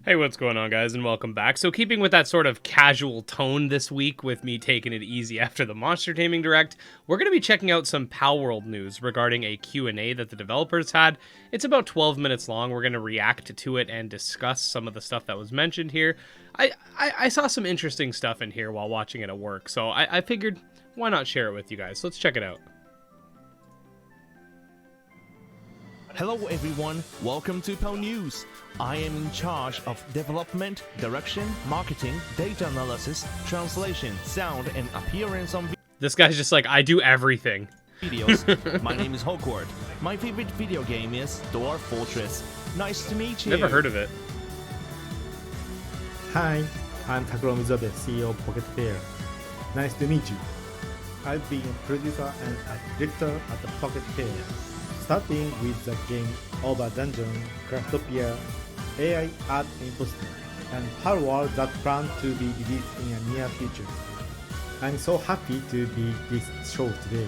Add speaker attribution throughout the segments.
Speaker 1: Hey, what's going on, guys, and welcome back. So keeping with that sort of casual tone this week with me taking it easy after the Monster Taming Direct, we're going to be checking out some Palworld news regarding a Q&A that the developers had. It's about 12 minutes long. We're going to react to it and discuss some of the stuff that was mentioned here. I saw some interesting stuff in here while watching it at work, so I figured, why not share it with you guys? Let's check it out.
Speaker 2: Hello everyone, welcome to Pal News. I am in charge of development, direction, marketing, data analysis, translation, sound, and appearance on
Speaker 1: This guy's just like, I do everything.
Speaker 2: videos. My name is Hawkward. My favorite video game is Dwarf Fortress. Nice to meet you.
Speaker 1: Never heard of it.
Speaker 3: Hi, I'm Coromon Worth, CEO of Pocket Fair. Nice to meet you. I've been a producer and a director at the Pocket Fair, starting with the game Over Dungeon, Craftopia, AI Art Imposter, and Palworld that plan to be released in a near future. I'm so happy to be this show today.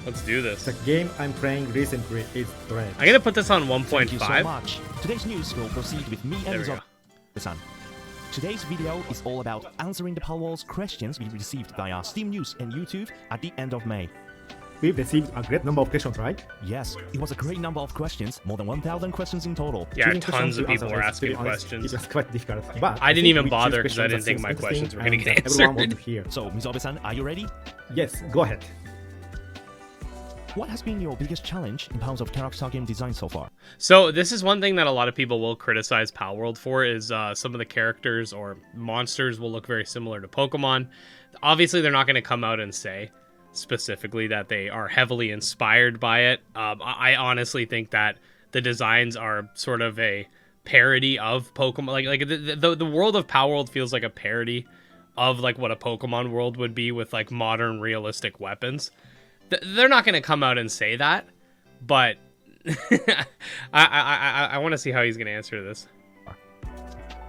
Speaker 1: Let's do this.
Speaker 3: The game I'm playing recently is Dread.
Speaker 1: I'm going to put this on 1.5.
Speaker 2: Thank you so much. Today's news will proceed with me
Speaker 1: There
Speaker 2: and
Speaker 1: we go.
Speaker 2: Zob. Today's video is all about answering the Palworld's questions we received via Steam News and YouTube at the end of May.
Speaker 3: We've received a great number of questions, right?
Speaker 2: Yes, it was a great number of questions, more than 1,000 questions in total.
Speaker 1: Yeah,
Speaker 3: Choosing
Speaker 1: tons of
Speaker 3: questions to
Speaker 1: people were
Speaker 3: answer,
Speaker 1: asking
Speaker 3: to be honest,
Speaker 1: questions.
Speaker 3: It was quite difficult, but
Speaker 1: I didn't
Speaker 3: think
Speaker 1: even
Speaker 3: we
Speaker 1: bother
Speaker 3: choose
Speaker 1: 'cause I didn't
Speaker 3: questions
Speaker 1: think
Speaker 3: that
Speaker 1: my
Speaker 3: seems
Speaker 1: questions were
Speaker 3: interesting
Speaker 1: gonna get
Speaker 3: and everyone
Speaker 1: answered.
Speaker 3: wants to hear.
Speaker 2: So, Mizobe-san, are you ready?
Speaker 3: Yes, go ahead.
Speaker 2: What has been your biggest challenge in terms of character game design so far?
Speaker 1: So this is one thing that a lot of people will criticize Palworld for is some of the characters or monsters will look very similar to Pokemon. Obviously, they're not going to come out and say specifically that they are heavily inspired by it. I honestly think that the designs are sort of a parody of Pokemon. Like the world of Palworld feels like a parody of like what a Pokemon world would be with like modern realistic weapons. They're not going to come out and say that, but I want to see how he's going to answer this.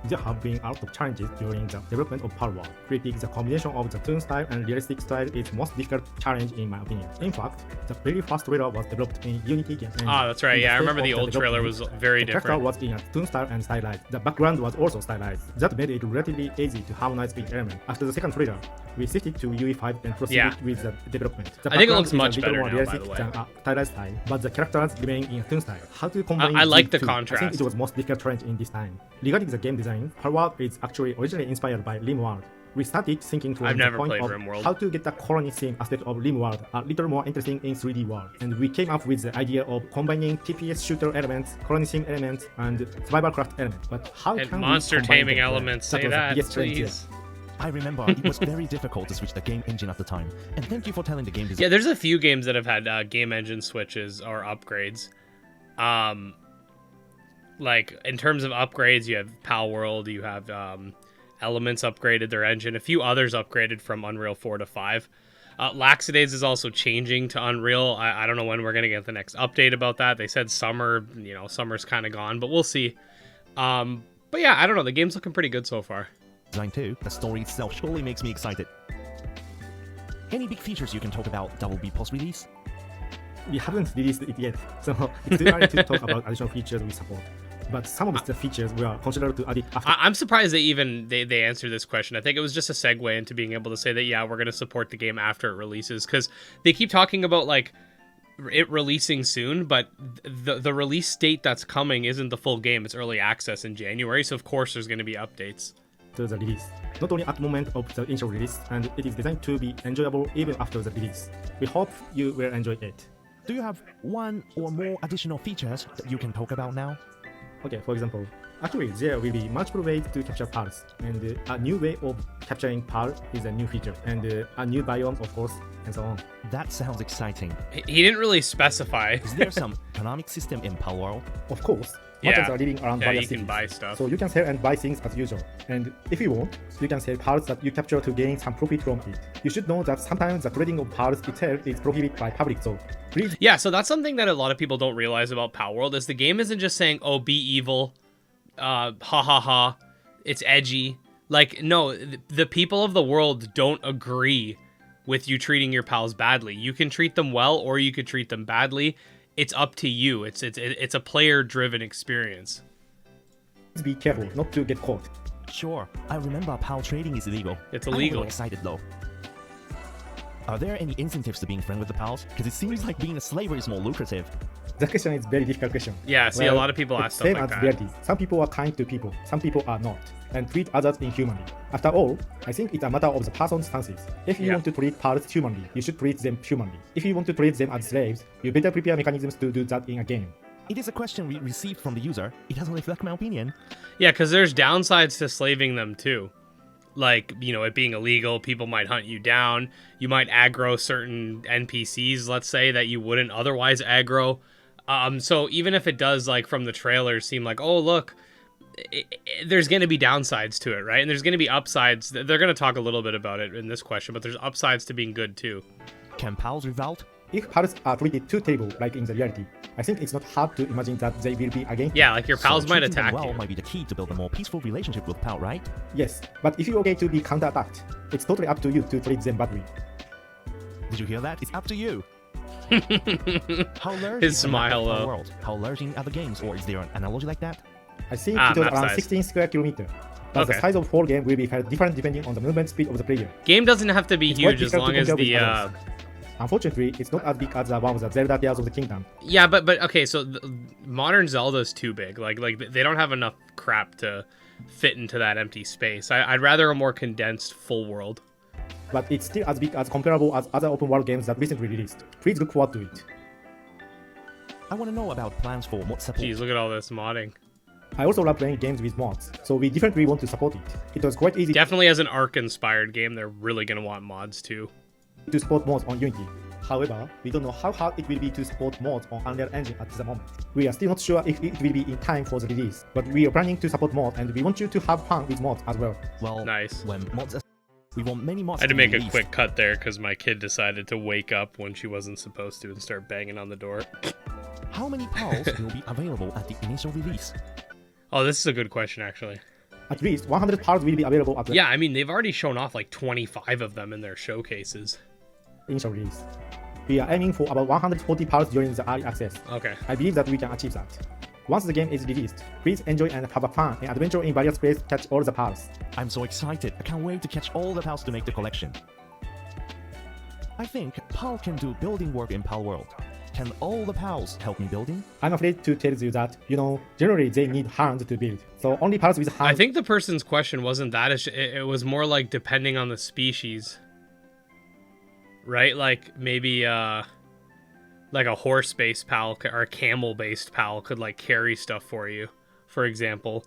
Speaker 3: There have been a lot of challenges during the development of Palworld. Creating the combination of the toon style and realistic style is the most difficult challenge in my opinion. In fact, the very first trailer was developed in Unity game.
Speaker 1: Ah, that's right. Yeah, I remember the old trailer was very
Speaker 3: the character
Speaker 1: different.
Speaker 3: was in a toon style and stylized. The background was also stylized. That made it relatively easy to harmonize with elements. After the second trailer, we shifted to UE5 and proceeded with the development. The
Speaker 1: I think it
Speaker 3: background
Speaker 1: looks
Speaker 3: is a
Speaker 1: much
Speaker 3: little
Speaker 1: better
Speaker 3: more
Speaker 1: now, by
Speaker 3: realistic
Speaker 1: the way.
Speaker 3: than a stylized style, but the characters remain in a toon style. How to combine
Speaker 1: I like
Speaker 3: these
Speaker 1: the
Speaker 3: two? I
Speaker 1: contrast.
Speaker 3: think it was the most difficult challenge in this time. Regarding the game design, Palworld is actually originally inspired by RimWorld. We started thinking from
Speaker 1: I've
Speaker 3: the
Speaker 1: never
Speaker 3: point
Speaker 1: played
Speaker 3: of
Speaker 1: RimWorld.
Speaker 3: how to get the colony scene aspect of RimWorld a little more interesting in 3D world. And we came up with the idea of combining TPS shooter elements, colony scene elements, and survival craft elements. But how
Speaker 1: And
Speaker 3: can
Speaker 1: monster
Speaker 3: we combine
Speaker 1: taming
Speaker 3: them?
Speaker 1: elements, say
Speaker 3: was the
Speaker 1: that,
Speaker 3: biggest challenge
Speaker 1: please.
Speaker 2: I remember it was very difficult to switch the game engine at the time, and thank you for telling the game design.
Speaker 1: Yeah, there's a few games that have had game engine switches or upgrades. Like in terms of upgrades, you have Palworld, you have Elements upgraded their engine, a few others upgraded from Unreal 4 to 5. Laxidase is also changing to Unreal. I don't know when we're gonna get the next update about that. They said summer, summer's kind of gone, but we'll see. But yeah, I don't know. The game's looking pretty good so far.
Speaker 2: Design too. The story itself surely makes me excited. Any big features you can talk about that will be post-release?
Speaker 3: We haven't released it yet, so it's too early to talk about additional features we support. But some of the features we are considered to add it after.
Speaker 1: I'm surprised they answered this question. I think it was just a segue into being able to say that, yeah, we're going to support the game after it releases, because they keep talking about like it releasing soon, but the release date that's coming isn't the full game. It's early access in January, so of course there's going to be updates.
Speaker 3: To the release. Not only at the moment of the initial release, and it is designed to be enjoyable even after the release. We hope you will enjoy it.
Speaker 2: Do you have one or more additional features that you can talk about now?
Speaker 3: Okay, for example, actually there will be multiple ways to capture pearls, and a new way of capturing pearl is a new feature, and a new biome of course, and so on.
Speaker 2: That sounds exciting.
Speaker 1: He didn't really specify.
Speaker 2: Is there some economic system in Palworld?
Speaker 3: Of course,
Speaker 1: Yeah.
Speaker 3: merchants are living around
Speaker 1: Yeah,
Speaker 3: various
Speaker 1: you can
Speaker 3: cities.
Speaker 1: buy stuff.
Speaker 3: So you can sell and buy things as usual. And if you want, you can sell pearls that you capture to gain some profit from it. You should know that sometimes the trading of pearls itself is prohibited by public, so please.
Speaker 1: Yeah, so that's something that a lot of people don't realize about Palworld is the game isn't just saying, oh, be evil, ha ha ha, it's edgy. Like, no, the people of the world don't agree with you treating your pals badly. You can treat them well or you could treat them badly. It's up to you. It's a player-driven experience.
Speaker 3: Please be careful not to get caught.
Speaker 2: Sure, I remember PAL trading is illegal.
Speaker 1: It's
Speaker 2: I'm a
Speaker 1: illegal.
Speaker 2: little excited though. Are there any incentives to being friends with the PALs? Because it seems like being a slaver is more lucrative.
Speaker 3: That question is very difficult question.
Speaker 1: Yeah, see, a lot of people ask
Speaker 3: it's
Speaker 1: stuff
Speaker 3: same
Speaker 1: like
Speaker 3: as
Speaker 1: that.
Speaker 3: reality. Some people are kind to people, some people are not, and treat others inhumanly. After all, I think it's a matter of the person's stances. If you
Speaker 1: Yeah.
Speaker 3: want to treat PALs humanly, you should treat them humanly. If you want to treat them as slaves, you better prepare mechanisms to do that in a game.
Speaker 2: It is a question we received from the user. It doesn't reflect my opinion.
Speaker 1: Yeah, because there's downsides to slaving them too. Like, you know, it being illegal, people might hunt you down. You might aggro certain NPCs, let's say, that you wouldn't otherwise aggro. So even if it does, like, from the trailers seem like, oh, look, there's going to be downsides to it, right? And there's going to be upsides. They're going to talk a little bit about it in this question, but there's upsides to being good too.
Speaker 2: Can PALs revolt?
Speaker 3: If PALs are treated too terrible, like in the reality, I think it's not hard to imagine that they will be against
Speaker 1: Yeah, like your pals
Speaker 2: So
Speaker 1: might
Speaker 2: treating them
Speaker 1: attack
Speaker 2: well
Speaker 1: you.
Speaker 2: might be the key to build a more peaceful relationship with PAL, right?
Speaker 3: Yes, but if you're okay to be counterattacked, it's totally up to you to treat them badly.
Speaker 2: Did you hear that? It's up to you. How large
Speaker 1: His
Speaker 2: is the map
Speaker 1: smile,
Speaker 2: of
Speaker 1: though.
Speaker 2: Palworld? How large in other games, or is there an analogy like that?
Speaker 3: I think
Speaker 1: Ah,
Speaker 3: it was
Speaker 1: map
Speaker 3: around
Speaker 1: size.
Speaker 3: 16 square kilometer. But
Speaker 1: Okay.
Speaker 3: the size of whole game will be felt different depending on the movement speed of the player.
Speaker 1: Game doesn't have to be
Speaker 3: It's quite
Speaker 1: huge as
Speaker 3: difficult
Speaker 1: long
Speaker 3: to
Speaker 1: as
Speaker 3: compare
Speaker 1: the
Speaker 3: with others. Unfortunately, it's not as big as the one with the Zelda Tears of the Kingdom.
Speaker 1: yeah, but okay, so modern Zelda's too big. Like they don't have enough crap to fit into that empty space. I'd rather a more condensed full world.
Speaker 3: But it's still as big as comparable as other open world games that recently released. Please look forward to it.
Speaker 2: I want to know about plans for mod support.
Speaker 1: Jeez, look at all this modding.
Speaker 3: I also love playing games with mods, so we definitely want to support it. It was quite easy
Speaker 1: Definitely as an Ark-inspired game, they're really gonna want mods too.
Speaker 3: to support mods on Unity. However, we don't know how hard it will be to support mods on Unreal Engine at the moment. We are still not sure if it will be in time for the release, but we are planning to support mods and we want you to have fun with mods as well.
Speaker 2: Well,
Speaker 1: Nice.
Speaker 2: when mods, we want many mods.
Speaker 1: I had to
Speaker 2: be
Speaker 1: make a
Speaker 2: released.
Speaker 1: quick cut there because my kid decided to wake up when she wasn't supposed to and start banging on the door.
Speaker 2: How many PALs will be available at the initial release?
Speaker 1: Oh, this is a good question, actually.
Speaker 3: At least 100 parts will be available at the
Speaker 1: Yeah, I mean, they've already shown off like 25 of them in their showcases.
Speaker 3: initial release. We are aiming for about 140 parts during the early access.
Speaker 1: Okay.
Speaker 3: I believe that we can achieve that. Once the game is released, please enjoy and have a fun and adventure in various places to catch all the parts.
Speaker 2: I'm so excited. I can't wait to catch all the PALs to make the collection. I think PAL can do building work in Palworld. Can all the PALs help me building?
Speaker 3: I'm afraid to tell you that, generally they need hands to build. So only parts with hands.
Speaker 1: I think the person's question wasn't that. It was more like depending on the species. Right? Like maybe like a horse-based pal or a camel-based pal could like carry stuff for you, for example.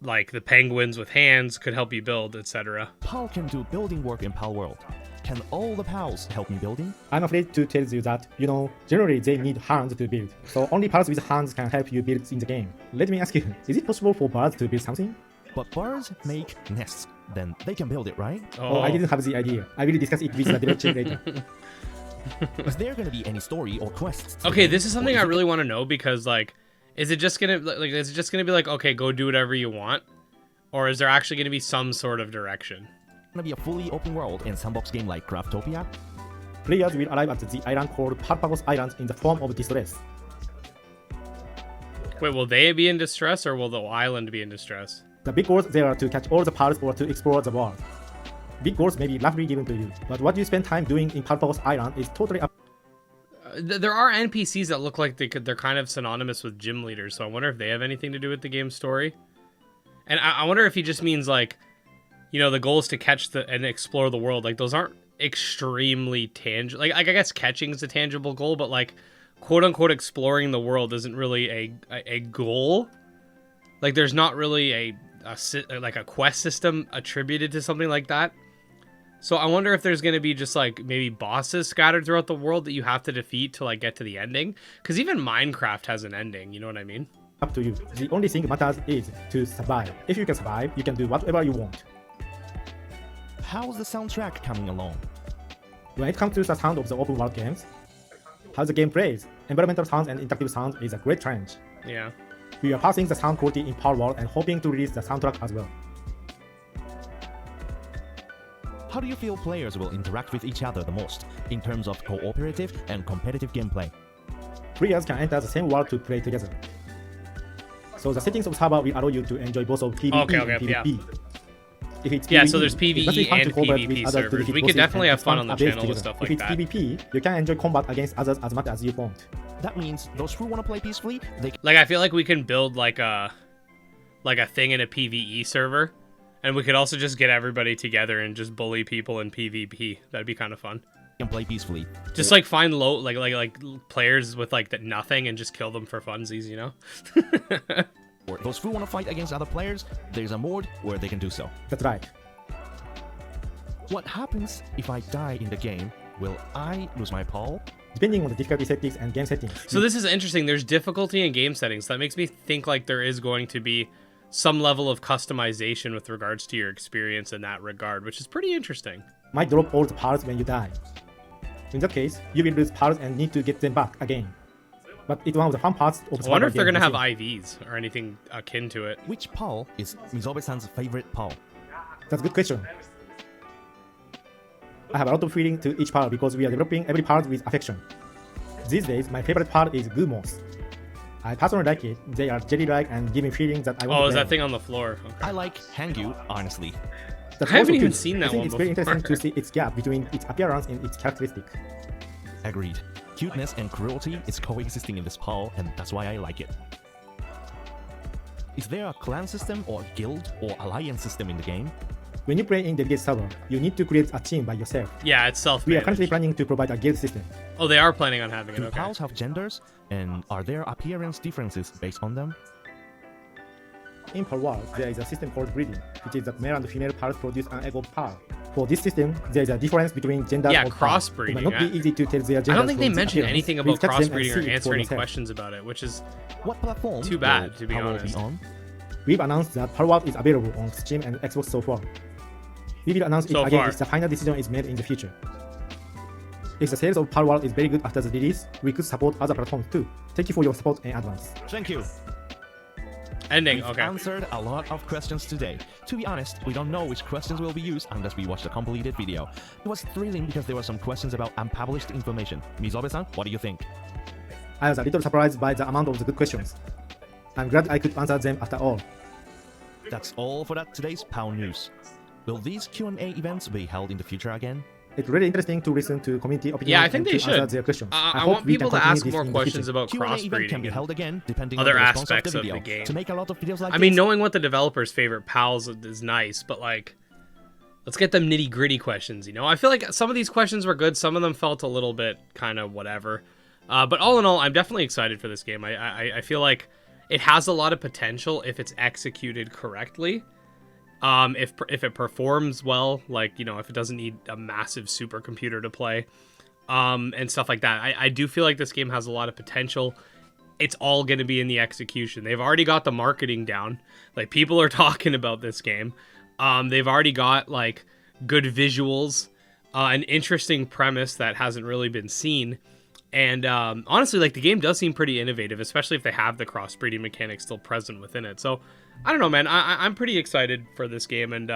Speaker 1: Like the penguins with hands could help you build, etc.
Speaker 2: PAL can do building work in Palworld. Can all the PALs help me building?
Speaker 3: I'm afraid to tell you that, generally they need hands to build. So only parts with hands can help you build in the game. Let me ask you, is it possible for birds to build something?
Speaker 2: But birds make nests. Then they can build it, right?
Speaker 3: Oh, I didn't have the idea. I will discuss it with the developer later.
Speaker 2: Is there going to be any story or quests? to the
Speaker 1: Okay,
Speaker 2: game,
Speaker 1: this is
Speaker 2: or
Speaker 1: something I
Speaker 2: it
Speaker 1: really want to know because like, is it just gonna be like, okay, go do whatever you want, or is there actually gonna be some sort of direction?
Speaker 2: gonna be a fully open world and sandbox game like Craftopia?
Speaker 3: Players will arrive at the island called Palpagos Island in the form of distress.
Speaker 1: Wait, will they be in distress or will the island be in distress?
Speaker 3: The big goals there are to catch all the parts or to explore the world. Big goals may be roughly given to you, but what you spend time doing in Palpagos Island is totally up.
Speaker 1: There are NPCs that look like they're kind of synonymous with gym leaders, so I wonder if they have anything to do with the game's story. And I wonder if he just means like, the goal is to catch and explore the world. Like those aren't extremely tangible. Like I guess catching is a tangible goal, but like quote unquote exploring the world isn't really a goal. Like there's not really a quest system attributed to something like that. So I wonder if there's going to be just like maybe bosses scattered throughout the world that you have to defeat to like get to the ending. Because even Minecraft has an ending, you know what I mean?
Speaker 3: Up to you. The only thing matters is to survive. If you can survive, you can do whatever you want.
Speaker 2: How's the soundtrack coming along?
Speaker 3: When it comes to the sound of the open world games, how the game plays, environmental sounds and interactive sounds is a great challenge.
Speaker 1: Yeah.
Speaker 3: We are passing the sound quality in Palworld and hoping to release the soundtrack as well.
Speaker 2: How do you feel players will interact with each other the most in terms of cooperative and competitive gameplay?
Speaker 3: Players can enter the same world to play together. So the settings of server will allow you to enjoy both of PVE
Speaker 1: Okay,
Speaker 3: and
Speaker 1: yeah.
Speaker 3: PvP. If it's
Speaker 1: Yeah,
Speaker 3: PvE,
Speaker 1: so there's
Speaker 3: it must be
Speaker 1: PVE
Speaker 3: fun to
Speaker 1: and
Speaker 3: cooperate with
Speaker 1: PvP
Speaker 3: others to
Speaker 1: servers.
Speaker 3: defeat
Speaker 1: We could
Speaker 3: bosses
Speaker 1: definitely
Speaker 3: and
Speaker 1: have fun
Speaker 3: expand
Speaker 1: on the
Speaker 3: our base
Speaker 1: channel with
Speaker 3: together.
Speaker 1: stuff
Speaker 3: If
Speaker 1: like
Speaker 3: it's
Speaker 1: that.
Speaker 3: PvP, you can enjoy combat against others as much as you want.
Speaker 2: That means those who want to play peacefully, they
Speaker 1: Like, I feel like we can build like a thing in a PVE server, and we could also just get everybody together and just bully people in PvP. That'd be kind of fun.
Speaker 2: can play peacefully.
Speaker 1: Just like find low like players with like nothing and just kill them for funsies, you know?
Speaker 2: For those who want to fight against other players, there's a mode where they can do so.
Speaker 3: That's right.
Speaker 2: What happens if I die in the game? Will I lose my Pal?
Speaker 3: Depending on the difficulty settings and game settings.
Speaker 1: So this is interesting. There's difficulty in game settings. That makes me think like there is going to be some level of customization with regards to your experience in that regard, which is pretty interesting.
Speaker 3: Might drop all the parts when you die. In that case, you will lose parts and need to get them back again. But it's one of the fun parts of the
Speaker 1: I wonder if
Speaker 3: survival
Speaker 1: they're going to
Speaker 3: game
Speaker 1: have IVs or anything akin to it.
Speaker 2: Which Pal is Mizobe-san's favorite Pal?
Speaker 3: That's a good question. I have a lot of feeling to each part because we are developing every part with affection. These days, my favorite part is Gumos. I personally like it. They are jelly-like and give me feelings that I want
Speaker 1: Oh,
Speaker 3: to
Speaker 1: is
Speaker 3: play.
Speaker 1: that thing on the floor? Okay.
Speaker 2: I like Hangyu, honestly.
Speaker 3: That's
Speaker 1: I haven't
Speaker 3: also
Speaker 1: even
Speaker 3: cute.
Speaker 1: seen that
Speaker 3: I think
Speaker 1: one
Speaker 3: it's very
Speaker 1: before.
Speaker 3: interesting to see its gap between its appearance and its characteristic.
Speaker 2: Agreed. Cuteness and cruelty is coexisting in this Pal, and that's why I like it. Is there a clan system or guild or alliance system in the game?
Speaker 3: When you play in dedicated server, you need to create a team by yourself.
Speaker 1: Yeah, it's
Speaker 3: We are currently
Speaker 1: self-managed.
Speaker 3: planning to provide a guild system.
Speaker 1: Oh, they are planning on having it.
Speaker 2: Do
Speaker 1: Okay.
Speaker 2: Pals have genders? And are there appearance differences based on them?
Speaker 3: In Palworld, there is a system called breeding, which is that male and female parts produce an egg of Pal. For this system, there is a difference between genders
Speaker 1: Yeah,
Speaker 3: of Pal.
Speaker 1: crossbreeding.
Speaker 3: It might not be easy to tell their genders
Speaker 1: I don't think they
Speaker 3: from the
Speaker 1: mentioned
Speaker 3: appearance.
Speaker 1: anything
Speaker 3: Please
Speaker 1: about
Speaker 3: catch them and
Speaker 1: crossbreeding
Speaker 3: see
Speaker 1: or
Speaker 3: it
Speaker 1: answer
Speaker 3: for
Speaker 1: any
Speaker 3: yourself.
Speaker 1: questions about it, which is
Speaker 2: What platform
Speaker 1: Too bad,
Speaker 2: will
Speaker 1: to be
Speaker 2: Palworld
Speaker 1: honest.
Speaker 2: be on?
Speaker 3: We've announced that Palworld is available on Steam and Xbox so far. We will announce it
Speaker 1: So
Speaker 3: again
Speaker 1: far.
Speaker 3: if the final decision is made in the future. If the sales of Palworld is very good after the release, we could support other platforms too. Thank you for your support in advance.
Speaker 2: Thank you.
Speaker 1: ending.
Speaker 2: We've
Speaker 1: Okay.
Speaker 2: answered a lot of questions today. To be honest, we don't know which questions will be used unless we watch the completed video. It was thrilling because there were some questions about unpublished information. Mizobe-san, what do you think?
Speaker 3: I was a little surprised by the amount of the good questions. I'm glad I could answer them after all.
Speaker 2: That's all for today's Pal News. Will these Q&A events be held in the future again?
Speaker 3: It's really interesting to listen to community opinions
Speaker 1: Yeah, I think
Speaker 3: and
Speaker 1: they
Speaker 3: to answer
Speaker 1: should.
Speaker 3: their questions.
Speaker 1: I
Speaker 3: hope
Speaker 1: want
Speaker 3: we
Speaker 1: people
Speaker 3: can
Speaker 1: to
Speaker 3: continue
Speaker 1: ask
Speaker 3: this
Speaker 1: more
Speaker 3: in the
Speaker 1: questions
Speaker 3: future.
Speaker 1: about
Speaker 2: Q&A event can
Speaker 1: crossbreeding
Speaker 2: be
Speaker 1: and
Speaker 2: held again depending
Speaker 1: other
Speaker 2: on the response
Speaker 1: aspects
Speaker 2: of the
Speaker 1: of the
Speaker 2: video.
Speaker 1: game.
Speaker 2: To make a lot of videos like
Speaker 1: I mean,
Speaker 2: this,
Speaker 1: knowing what the developer's favorite pals is nice, but like, let's get them nitty gritty questions. You know, I feel like some of these questions were good. Some of them felt a little bit kind of whatever. But all in all, I'm definitely excited for this game. I feel like it has a lot of potential if it's executed correctly. If it performs well, like, you know, if it doesn't need a massive supercomputer to play, and stuff like that. I do feel like this game has a lot of potential. It's all going to be in the execution. They've already got the marketing down. Like, people are talking about this game. They've already got, like, good visuals, an interesting premise that hasn't really been seen. And honestly, like, the game does seem pretty innovative, especially if they have the crossbreeding mechanic still present within it. So, I don't know, man. I'm pretty excited for this game, and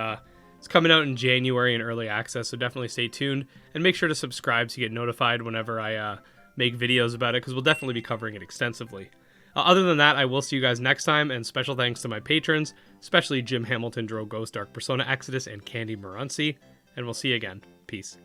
Speaker 1: it's coming out in January in early access, so definitely stay tuned. And make sure to subscribe to get notified whenever I make videos about it, because we'll definitely be covering it extensively. Other than that, I will see you guys next time, and special thanks to my patrons, especially Jim Hamilton, Dro Ghost, Dark Persona Exodus, and Candy Morency. And we'll see you again. Peace.